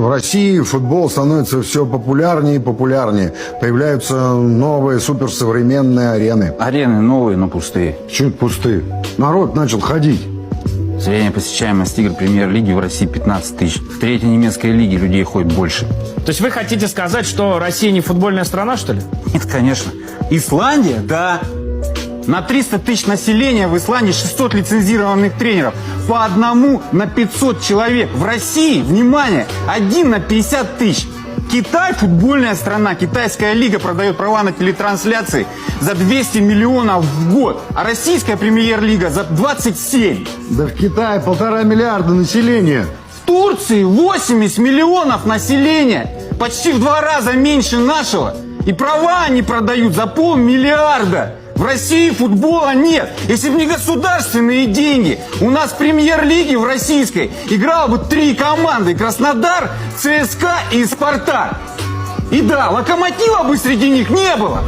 В России футбол становится все популярнее и популярнее. Появляются новые суперсовременные арены. Арены новые, но пустые. Чуть пустые. Народ начал ходить. Средняя посещаемость игр премьер-лиги в России 15 тысяч. В третьей немецкой лиге людей ходит больше. То есть вы хотите сказать, что Россия не футбольная страна, что ли? Нет, конечно. Исландия, да. На 300 тысяч населения в Исландии 600 лицензированных тренеров. По одному на 500 человек. В России, внимание, 1 на 50 тысяч. Китай футбольная страна. Китайская лига продает права на телетрансляции за 200 миллионов в год. А российская премьер-лига за 27. Да в Китае 1,5 миллиарда населения. В Турции 80 миллионов населения. Почти в 2 раза меньше нашего. И права они продают за 500 миллиона. В России футбола нет. Если бы не государственные деньги, у нас в премьер-лиге в российской играло бы 3 команды. Краснодар, ЦСКА и Спартак. И да, Локомотива бы среди них не было.